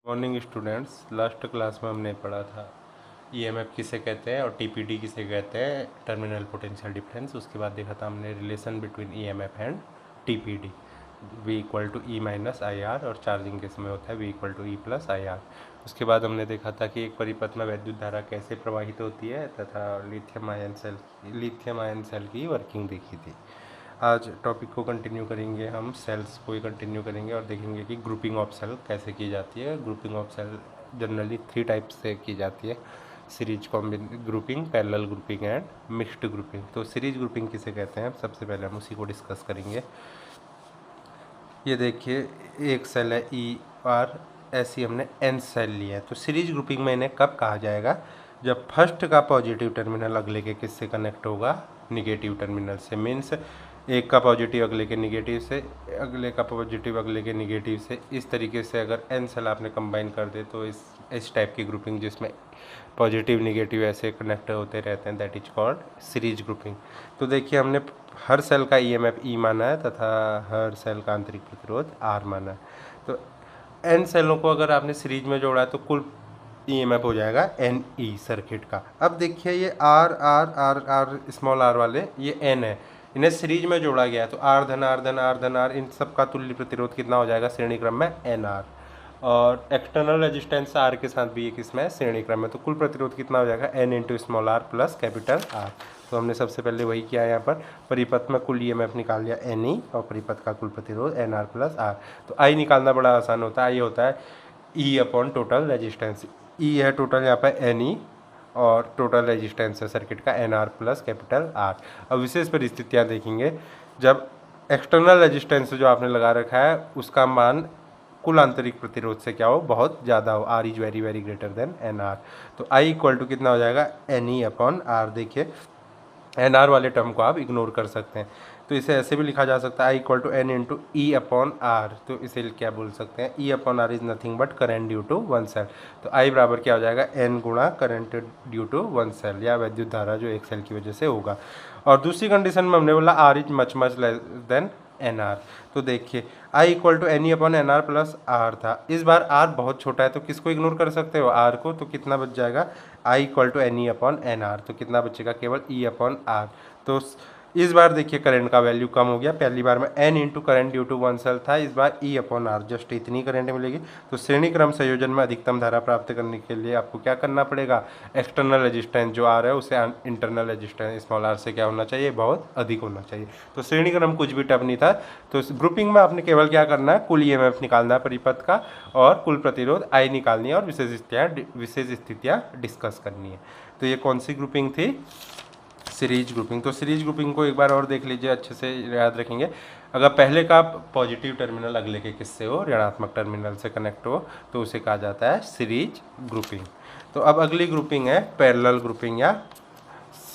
Morning students, last class में हमने पढ़ा था ईएमएफ किसे कहते हैं और टीपीडी किसे कहते हैं, टर्मिनल पोटेंशियल डिफरेंस। उसके बाद देखा था हमने relation between EMF and TPD, V equal to E minus I R, और चार्जिंग के समय होता है V equal to E plus I R. उसके बाद हमने देखा था कि एक परिपथ में वैद्युत धारा कैसे प्रवाहित होती है तथा लिथियम आयन सेल की वर्किंग देखी थी। आज टॉपिक को कंटिन्यू करेंगे, हम सेल्स को ही कंटिन्यू करेंगे और देखेंगे कि ग्रुपिंग ऑफ सेल कैसे की जाती है। Grouping of cell generally 3 type से की जाती है: series grouping, parallel grouping and mixed grouping. तो सीरीज ग्रुपिंग किसे कहते हैं, सबसे पहले हम उसी को डिस्कस करेंगे। ये देखिए, एक सेल है ई और ऐसी हमने एन सेल लिए हैं। तो सीरीज ग्रुपिंग में इन्हें कब कहा जाएगा? जब फर्स्ट का पॉजिटिव टर्मिनल अगले के किससे कनेक्ट होगा? निगेटिव टर्मिनल से। मीन्स एक का पॉजिटिव अगले के निगेटिव से, अगले का पॉजिटिव अगले के निगेटिव से। इस तरीके से अगर एन सेल आपने कंबाइन कर दे तो इस टाइप की ग्रुपिंग जिसमें पॉजिटिव निगेटिव ऐसे कनेक्ट होते रहते हैं, that is called series grouping. तो देखिए, हमने हर सेल का ईएमएफ ई माना है तथा हर सेल का आंतरिक प्रतिरोध आर माना है। तो एन सेलों को अगर आपने सीरीज में जोड़ा है तो कुल ईएमएफ हो जाएगा एन ई सर्किट का। अब देखिए, ये R R R R small R वाले ये एन है, इन्हें सीरीज में जोड़ा गया है तो आर धन आर धन आर धन आर, इन सब का तुल्य प्रतिरोध कितना हो जाएगा श्रेणी क्रम में? N R. और एक्सटर्नल रेजिस्टेंस आर के साथ भी एक इसमें श्रेणी क्रम में, तो कुल प्रतिरोध कितना हो जाएगा? N into small R plus capital R. तो हमने सबसे पहले वही किया यहाँ पर, परिपथ में कुल ईएमएफ निकाल लिया एन ई और परिपथ का कुल प्रतिरोध एन आर प्लस आर। तो आई निकालना बड़ा आसान होता है, ये होता है E upon total resistance. E है टोटल यहाँ पर एन ई और टोटल रेजिस्टेंस है सर्किट का N R plus capital R. अब विशेष परिस्थितियाँ देखेंगे, जब एक्सटर्नल रेजिस्टेंस जो आपने लगा रखा है उसका मान कुल आंतरिक प्रतिरोध से क्या हो? बहुत ज़्यादा हो। R is very very greater than N are. तो आई इक्वल टू कितना हो जाएगा? N E upon are. देखिए, एन आर वाले टर्म को आप इग्नोर कर सकते हैं, तो इसे ऐसे भी लिखा जा सकता है I equal to N into E upon are. तो इसे क्या बोल सकते हैं? E upon R is nothing but current due to one cell. तो आई बराबर क्या हो जाएगा? एन गुणा current due to one cell, या वैद्युत धारा जो एक सेल की वजह से होगा। और दूसरी कंडीशन में हमने बोला R is much less than N are. तो देखिए, I equal to N E upon N R plus R था। इस बार आर बहुत छोटा है तो किसको इग्नोर कर सकते हो? आर को। तो कितना बच जाएगा? I equal to N E upon N are. तो कितना बचेगा? केवल ई अपॉन आर। तो इस बार देखिए करंट का वैल्यू कम हो गया। पहली बार में N into current due to one cell था, इस बार ई अपॉन आर, जस्ट इतनी करंट मिलेगी। तो श्रेणी क्रम संयोजन में अधिकतम धारा प्राप्त करने के लिए आपको क्या करना पड़ेगा? एक्सटर्नल रेजिस्टेंस जो आर है उसे इंटरनल रेजिस्टेंस स्मॉल आर से क्या होना चाहिए? बहुत अधिक होना चाहिए। तो श्रेणी क्रम कुछ भी टफ नहीं था। तो ग्रुपिंग में आपने केवल क्या करना है? कुल ईएमएफ निकालना है परिपथ का और कुल प्रतिरोध आई निकालनी है और विशेष स्थितियाँ डिस्कस करनी है। तो ये कौन सी ग्रुपिंग थी? Series grouping. तो सीरीज ग्रुपिंग को एक बार और देख लीजिए, अच्छे से याद रखेंगे। अगर पहले का पॉजिटिव टर्मिनल अगले के किससे हो? ऋणात्मक टर्मिनल से कनेक्ट हो, तो उसे कहा जाता है सीरीज ग्रुपिंग। तो अब अगली ग्रुपिंग है पैरेलल ग्रुपिंग, या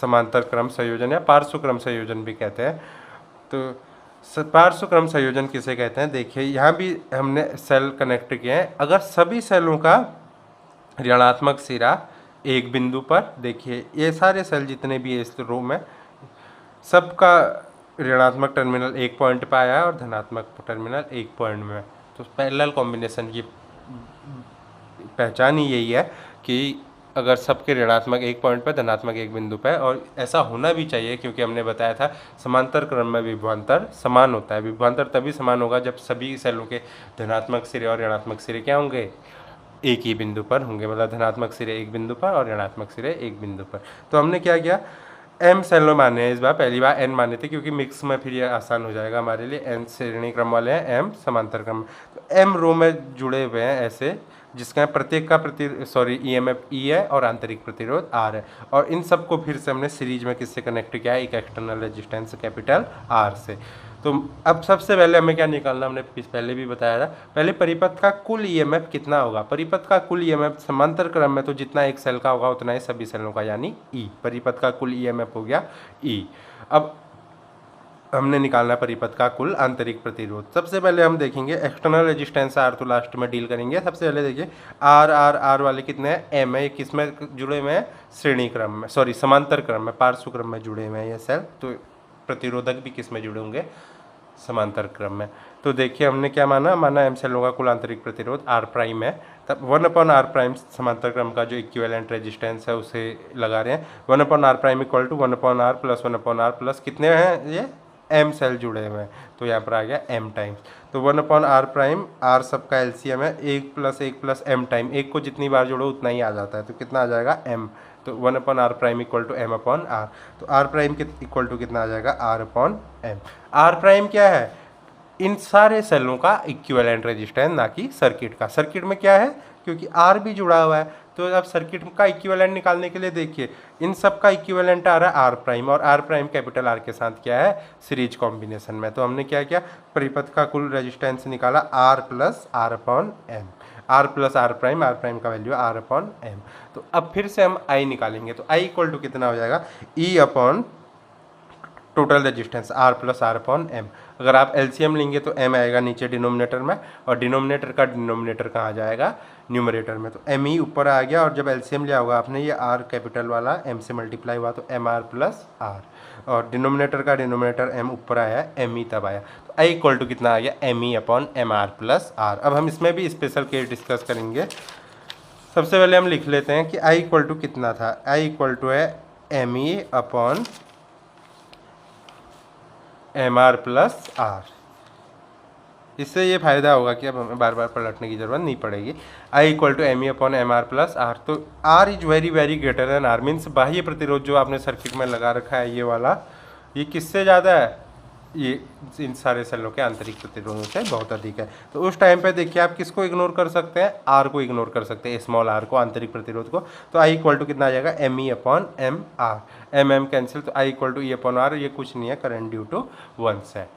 समांतर क्रम संयोजन, या पार्श्व क्रम संयोजन भी कहते हैं। तो पार्श्व क्रम संयोजन किसे कहते हैं? देखिए, यहाँ भी हमने सेल कनेक्ट किए हैं। अगर सभी सेलों का ऋणात्मक सिरा एक बिंदु पर, देखिए ये सारे सेल जितने भी इस रो में, सबका ऋणात्मक टर्मिनल एक पॉइंट पर आया है और धनात्मक टर्मिनल एक पॉइंट में। तो पैरेलल कॉम्बिनेशन की पहचान ही यही है कि अगर सबके ऋणात्मक एक पॉइंट पर, धनात्मक एक बिंदु पर, और ऐसा होना भी चाहिए क्योंकि हमने बताया था समांतर क्रम में विभवांतर समान होता है। विभवांतर तभी समान होगा जब सभी सेलों के धनात्मक सिरे और ऋणात्मक सिरे क्या होंगे? एक ही बिंदु पर होंगे, मतलब धनात्मक सिरे एक बिंदु पर और ऋणात्मक सिरे एक बिंदु पर। तो हमने क्या किया? एम सेलों माने हैं इस बार, पहली बार एन माने थे क्योंकि मिक्स में फिर ये आसान हो जाएगा हमारे लिए। एन श्रेणी क्रम वाले हैं, एम समांतर क्रम। तो एम रो में जुड़े हुए हैं ऐसे, जिसका प्रत्येक का ईएमएफ ई है और आंतरिक प्रतिरोध आर है। और इन सबको फिर से हमने सीरीज में किससे कनेक्ट किया है? एक एक्सटर्नल रेजिस्टेंस कैपिटल आर से। तो अब सबसे पहले हमें क्या निकालना, हमने पहले भी बताया था, पहले परिपथ का कुल ईएमएफ कितना होगा? परिपथ का कुल ईएमएफ समांतर क्रम में तो जितना एक सेल का होगा उतना ही सभी सेलों का, यानी ई। परिपथ का कुल ईएमएफ हो गया ई। अब हमने निकालना परिपथ का कुल आंतरिक प्रतिरोध। सबसे पहले हम देखेंगे एक्सटर्नल रेजिस्टेंस आर, तो लास्ट में डील करेंगे। सबसे पहले देखिए आर आर आर वाले कितने हैं? एम है, किस में जुड़े हुए हैं? श्रेणी क्रम में, समांतर क्रम में, पार्श्व क्रम में जुड़े हुए हैं ये सेल। तो प्रतिरोधक भी किस में जुड़े होंगे? समांतर क्रम में। तो देखिए हमने क्या माना एम सेलों का कुल आंतरिक प्रतिरोध आर प्राइम है, तब 1/r प्राइम समांतर क्रम का जो इक्विवेलेंट रेजिस्टेंस है उसे लगा रहे हैं। 1/r prime equal to 1/r plus 1/r plus कितने हैं ये एम सेल जुड़े हुए हैं, तो यहाँ पर आ गया एम टाइम्स। तो 1/r प्राइम, आर सबका एलसीएम है, 1 प्लस एम टाइम, एक को जितनी बार जोड़ो उतना ही आ जाता है, तो कितना आ जाएगा एम। तो 1/r prime equal to m upon are, तो आर प्राइम इक्वल टू कितना आ जाएगा r upon M. R prime क्या है, इन सारे सेलों का इक्विवेलेंट रेजिस्टेंस, ना कि सर्किट का। सर्किट में क्या है, क्योंकि आर भी जुड़ा हुआ है, तो अब सर्किट का इक्विवेलेंट निकालने के लिए देखिए इन सब का इक्विवेलेंट आ रहा है आर प्राइम, और आर प्राइम कैपिटल आर के साथ क्या है सीरीज कॉम्बिनेशन में। तो हमने क्या किया, परिपथ का कुल रेजिस्टेंस निकाला r plus r upon M, are plus r prime का वैल्यू आर अपॉन एम। तो अब फिर से हम आई निकालेंगे, तो आई इक्वल टू कितना हो जाएगा e upon total resistance r plus r upon m. अगर आप एलसीएम लेंगे तो एम आएगा नीचे डिनोमिनेटर में, और डिनोमिनेटर का डिनोमिनेटर कहाँ जाएगा न्यूमरेटर में, तो एम ई ऊपर आ गया, और जब एलसीएम लिया होगा आपने ये आर कैपिटल वाला एम से मल्टीप्लाई हुआ तो एम आर प्लस आर, और डिनोमिनेटर का डिनोमिनेटर एम ऊपर आया, एम ई तब आया, तो आई इक्वल टू कितना आ गया एम ई upon M R plus r. अब हम इसमें भी स्पेशल केस डिस्कस करेंगे। सबसे पहले हम लिख लेते हैं कि आई इक्वल टू कितना था, आई इक्वल टू है एम ई upon M R plus r. इससे ये फायदा होगा कि अब हमें बार बार पलटने की जरूरत नहीं पड़ेगी। I equal to M E upon M R plus R, तो R is very very greater than R, means बाह्य प्रतिरोध जो आपने सर्किट में लगा रखा है ये वाला, ये किससे ज़्यादा है, ये इन सारे सेलों के आंतरिक प्रतिरोधों से बहुत अधिक है। तो उस टाइम पे देखिए आप किसको इग्नोर कर सकते हैं, आर को इग्नोर कर सकते हैं, स्मॉल आर को, आंतरिक प्रतिरोध को। तो आई इक्वल टू कितना आ जाएगा एम ई upon M R, M M cancel, तो I equal to E upon R, ये कुछ नहीं है करंट ड्यू टू 1 है।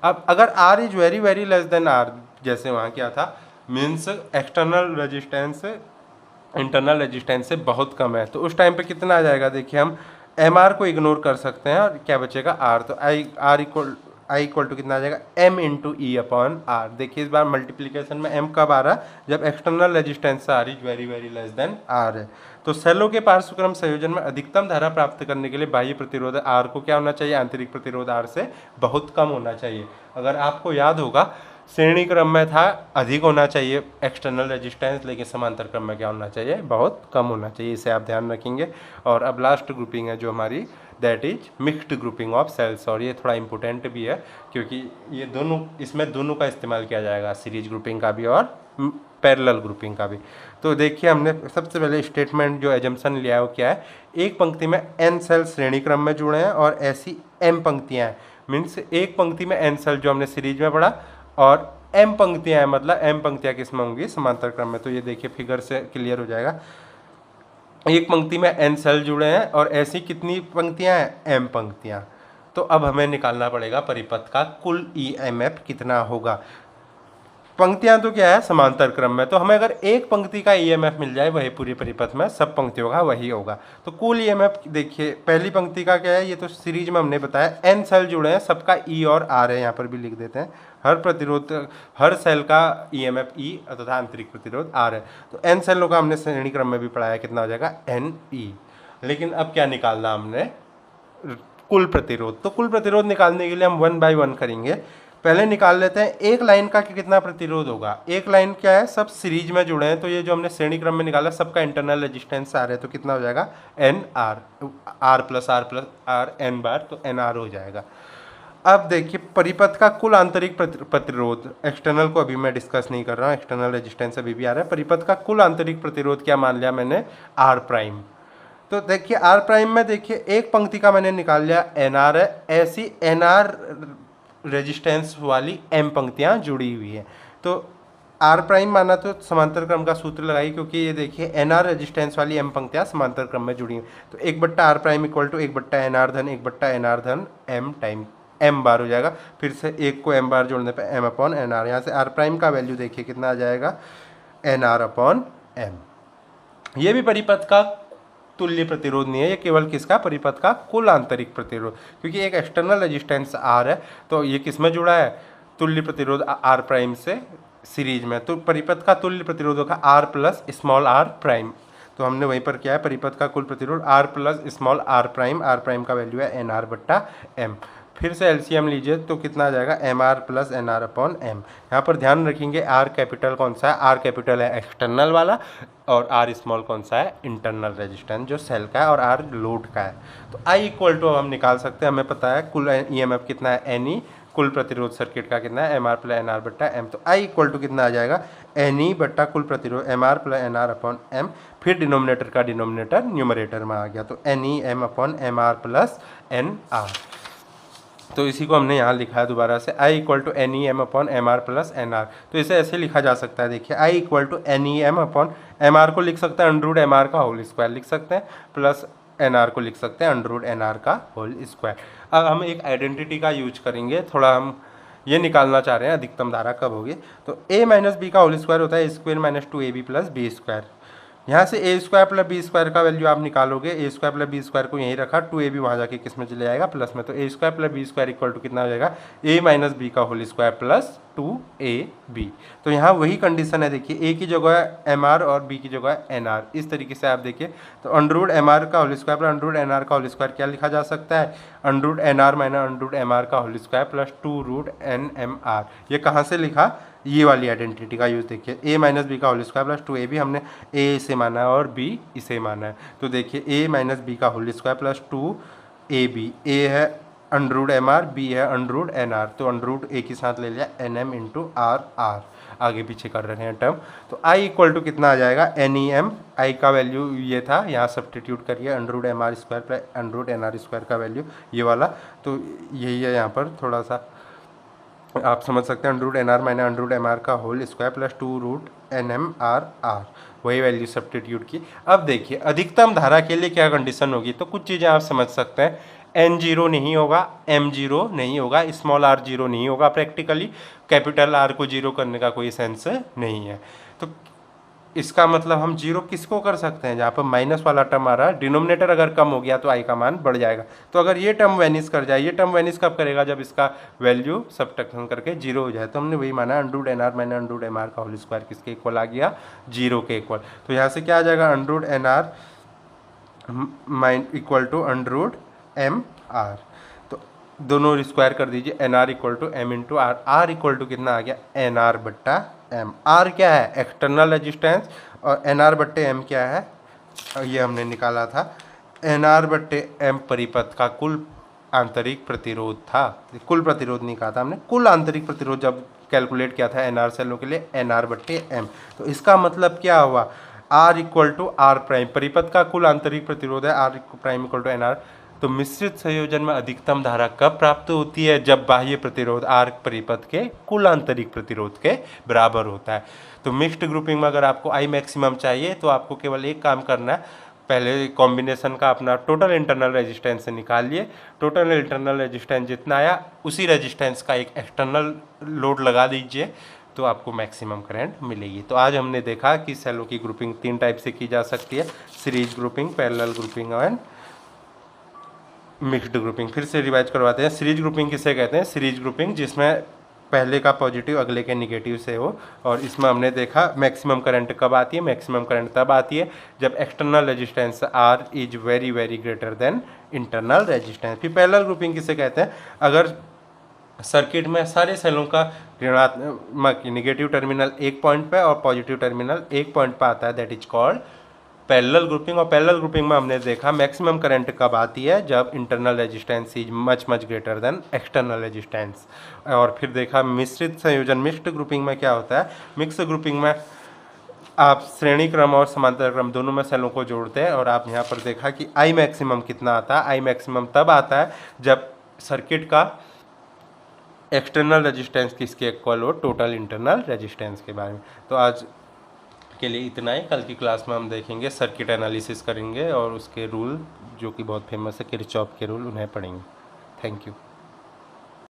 अब अगर r is very very less than r, जैसे वहाँ क्या था, means external resistance internal resistance से बहुत कम है, तो उस टाइम पे कितना आ जाएगा, देखिए हम एम आर को इग्नोर कर सकते हैं और क्या बचेगा आर, तो आई इक्वल टू कितना आ जाएगा m into E upon are. देखिए इस बार मल्टीप्लीकेशन में एम कब आ रहा है, जब external resistance r is very very less than r है। तो सेलों के पार्श्वक्रम संयोजन में अधिकतम धारा प्राप्त करने के लिए बाह्य प्रतिरोध आर को क्या होना चाहिए, आंतरिक प्रतिरोध आर से बहुत कम होना चाहिए। अगर आपको याद होगा श्रेणी क्रम में था अधिक होना चाहिए एक्सटर्नल रेजिस्टेंस, लेकिन समांतर क्रम में क्या होना चाहिए, बहुत कम होना चाहिए, इसे आप ध्यान रखेंगे। और अब लास्ट ग्रुपिंग है जो हमारी, that is mixed grouping of cells, और ये थोड़ा इंपॉर्टेंट भी है क्योंकि ये दोनों, इसमें दोनों का इस्तेमाल किया जाएगा, सीरीज ग्रुपिंग का भी और पैरेलल ग्रुपिंग का भी। तो देखिए हमने सबसे पहले स्टेटमेंट जो एजम्पशन लिया है वो क्या है, एक पंक्ति में n सेल श्रेणी क्रम में जुड़े हैं और ऐसी m पंक्तियां हैं, मीन्स एक पंक्ति में n सेल जो हमने सीरीज में पढ़ा, और m पंक्तियां हैं, मतलब m पंक्तियां किस में होंगी, समांतर क्रम में। तो ये देखिए फिगर से क्लियर हो जाएगा, एक पंक्ति में n सेल जुड़े हैं और ऐसी कितनी पंक्तियां हैं, m पंक्तियां। तो अब हमें निकालना पड़ेगा परिपथ का कुल EMF कितना होगा। पंक्तियां तो क्या है समांतर क्रम में, तो हमें अगर एक पंक्ति का EMF मिल जाए वही पूरी परिपथ में सब पंक्तियों का वही होगा। तो कुल EMF देखिए, पहली पंक्ति का क्या है, ये तो सीरीज में हमने बताया, n सेल जुड़े हैं, सबका E और R है, यहाँ पर भी लिख देते हैं, हर प्रतिरोध हर सेल का EMF E तथा आंतरिक प्रतिरोध R है। तो n सेलों का हमने श्रेणी क्रम में भी पढ़ाया, कितना हो जाएगा NE। लेकिन अब क्या निकालना हमने, कुल प्रतिरोध। तो कुल प्रतिरोध निकालने के लिए हम 1 बाय 1 करेंगे। पहले निकाल लेते हैं एक लाइन का कि कितना प्रतिरोध होगा। एक लाइन क्या है, सब सीरीज में जुड़े हैं, तो ये जो हमने श्रेणी क्रम में निकाला सबका इंटरनल रेजिस्टेंस आर है, तो कितना हो जाएगा N R, R plus R N बार, तो एन आर हो जाएगा। अब देखिए परिपथ का कुल आंतरिक प्रतिरोध, एक्सटर्नल को अभी मैं डिस्कस नहीं कर रहा हूँ, एक्सटर्नल रेजिस्टेंस अभी भी आ रहा है। परिपथ का कुल आंतरिक प्रतिरोध क्या मान लिया मैंने, आर प्राइम। तो देखिए आर प्राइम में देखिए एक पंक्ति का मैंने निकाल लिया एन आर है, ऐसी एन आर रेजिस्टेंस वाली m पंक्तियां जुड़ी हुई है। तो r प्राइम माना तो समांतर क्रम का सूत्र लगाइए, क्योंकि ये देखिए nr रेजिस्टेंस वाली m पंक्तियां समांतर क्रम में जुड़ी हैं। तो 1/r prime equal to 1/nr धन 1/nr धन m टाइम m बार हो जाएगा। फिर से एक को m बार जोड़ने पे m अपॉन nr, यहाँ से r प्राइम का वैल्यू देखिए कितना आ जाएगा nr अपॉन m। ये भी परिपथ का तुल्य प्रतिरोध नहीं है, ये केवल किसका, परिपथ का कुल आंतरिक प्रतिरोध, क्योंकि एक एक्सटर्नल रेजिस्टेंस R है, तो ये किस में जुड़ा है, तुल्य प्रतिरोध R प्राइम से सीरीज में। तो परिपथ का तुल्य प्रतिरोध होगा R plus small r prime. तो हमने वहीं पर क्या है, परिपथ का कुल प्रतिरोध R plus small r prime का वैल्यू है nr/m। फिर से एलसीएम लीजिए तो कितना आ जाएगा m are plus N R upon m. यहाँ पर ध्यान रखेंगे आर कैपिटल कौन सा है, आर कैपिटल है एक्सटर्नल वाला और आर स्मॉल कौन सा है इंटरनल रेजिस्टेंस जो सेल का है और आर लोड का है। तो आई इक्वल टू हम निकाल सकते हैं, हमें पता है कुल ईएमएफ कितना है एन ई, कुल प्रतिरोध सर्किट का कितना है m are plus N r बट्टा एम। तो आई इक्वल टू कितना आ जाएगा एन ई बट्टा कुल प्रतिरोध M are plus N R upon M, फिर डिनोमिनेटर का डिनोमिनेटर न्यूमरेटर में आ गया तो N E M upon M R plus N R. तो इसी को हमने यहाँ लिखा है दोबारा से I equal to N E M upon M R plus N R. तो इसे ऐसे लिखा जा सकता है, देखिए I equal to N E M upon M R को लिख सकते हैं अंडर रूट एम आर का होल स्क्वायर लिख सकते हैं, प्लस एन आर को लिख सकते हैं अंडर रूट एन आर का होल स्क्वायर। अब हम एक आइडेंटिटी का यूज करेंगे, थोड़ा हम ये निकालना चाह रहे हैं अधिकतम धारा कब होगी। तो ए माइनस बी का होल स्क्वायर होता है A square minus 2ab plus B square. यहाँ से A square plus B square का वैल्यू आप निकालोगे, A square plus B square को यहीं रखा, 2ab वहाँ जाके किस में चले जाएगा प्लस में, तो A square plus B square equal to कितना हो जाएगा ए माइनस बी का होल स्क्वायर प्लस 2ab। तो यहाँ वही कंडीशन है, देखिए ए की जगह है एम आर और बी की जगह है एन आर, इस तरीके से आप देखिए। तो अंडर रूट एम आर का whole square plus under root N R का होल स्क्वायर क्या लिखा जा सकता है, under root N R minus under root M R का whole square plus 2 root N M R. ये कहाँ से लिखा, ये वाली आइडेंटिटी का यूज़ देखिए, ए माइनस बी का होल स्क्वायर प्लस 2ab हमने ए इसे माना है और बी इसे माना है। तो देखिए ए माइनस बी का whole square plus 2ab, a है under root M r, b है अंडर रूट एन आर, तो अंडर रूट ए के साथ ले लिया n m into r r, आगे पीछे कर रहे हैं टर्म। तो आई इक्वल टू कितना आ जाएगा एन ई एम, आई का वैल्यू ये था, यहाँ सब्सटीट्यूट करिए under root M r square plus under root N r square का वैल्यू ये वाला, तो यही है यहाँ पर थोड़ा सा आप समझ सकते हैं under root N R minus under root M R का whole square plus 2 root N M R R, वही वैल्यू सब्सटीट्यूट की। अब देखिए अधिकतम धारा के लिए क्या कंडीशन होगी, तो कुछ चीज़ें आप समझ सकते हैं, एन जीरो नहीं होगा, एम जीरो नहीं होगा, स्मॉल आर जीरो नहीं होगा, प्रैक्टिकली कैपिटल आर को जीरो करने का कोई सेंस नहीं है। तो इसका मतलब हम जीरो किसको कर सकते हैं, जहाँ पर माइनस वाला टर्म आ रहा है, डिनोमिनेटर अगर कम हो गया तो आई का मान बढ़ जाएगा। तो अगर ये टर्म वैनिश कर जाए, ये टर्म वैनिश कब करेगा, जब इसका वैल्यू सब्ट्रैक्शन करके जीरो हो जाए। तो हमने वही माना under root N R minus under root M R का होल स्क्वायर किसके इक्वल आ गया, जीरो के इक्वल। तो यहाँ से क्या आ जाएगा under root N r equal to under root M r, तो दोनों स्क्वायर कर दीजिए, n r equal to m into r, r equal to कितना आ गया एन आर बट्टा एम। आर क्या है एक्सटर्नल रेजिस्टेंस और एन आर बट्टे एम क्या है, ये हमने निकाला था, एन आर बट्टे एम परिपथ का कुल आंतरिक प्रतिरोध था, कुल प्रतिरोध नहीं कहा था हमने, कुल आंतरिक प्रतिरोध जब कैलकुलेट किया था एन आर सेलों के लिए एन आर बट्टे एम। तो इसका मतलब क्या हुआ, r equal to r prime, परिपथ का कुल आंतरिक प्रतिरोध है r prime equal to n are. तो मिश्रित संयोजन में अधिकतम धारा कब प्राप्त होती है, जब बाह्य प्रतिरोध आर परिपथ के कुल आंतरिक प्रतिरोध के बराबर होता है। तो मिक्स्ड ग्रुपिंग में अगर आपको आई मैक्सिमम चाहिए तो आपको केवल एक काम करना है, पहले कॉम्बिनेशन का अपना टोटल इंटरनल रेजिस्टेंस से निकालिए, टोटल इंटरनल रेजिस्टेंस जितना आया उसी रेजिस्टेंस का एक एक्सटर्नल लोड लगा दीजिए, तो आपको मैक्सिमम करंट मिलेगी। तो आज हमने देखा कि सेलों की ग्रुपिंग 3 टाइप से की जा सकती है, series grouping, parallel grouping and mixed grouping. फिर से रिवाइज करवाते हैं, सीरीज ग्रुपिंग किसे कहते हैं, सीरीज ग्रुपिंग जिसमें पहले का पॉजिटिव अगले के निगेटिव से हो, और इसमें हमने देखा मैक्सिमम करंट कब आती है, मैक्सिमम करंट तब आती है जब external resistance r is very very greater then internal resistance. फिर पैरेलल ग्रुपिंग किसे कहते हैं, अगर सर्किट में सारे सेलों का ऋणात्मक निगेटिव टर्मिनल एक पॉइंट पे और पॉजिटिव टर्मिनल एक पॉइंट पे आता है, that is called parallel grouping. और पैरेलल ग्रुपिंग में हमने देखा मैक्सिमम करंट कब आती है, जब internal resistance is much much greater than external resistance. और फिर देखा मिश्रित संयोजन, मिक्स्ड ग्रुपिंग में क्या होता है, मिक्स ग्रुपिंग में आप श्रेणी क्रम और समांतर क्रम दोनों में सेलों को जोड़ते हैं, और आप यहाँ पर देखा कि आई मैक्सिमम कितना आता है, आई मैक्सिमम तब आता है जब सर्किट का एक्सटर्नल रेजिस्टेंस किसके इक्वल हो, टोटल इंटरनल रेजिस्टेंस के बारे में। तो आज के लिए इतना ही, कल की क्लास में हम देखेंगे सर्किट एनालिसिस करेंगे और उसके रूल जो कि बहुत फेमस है किरचॉफ के रूल, उन्हें पढ़ेंगे। Thank you.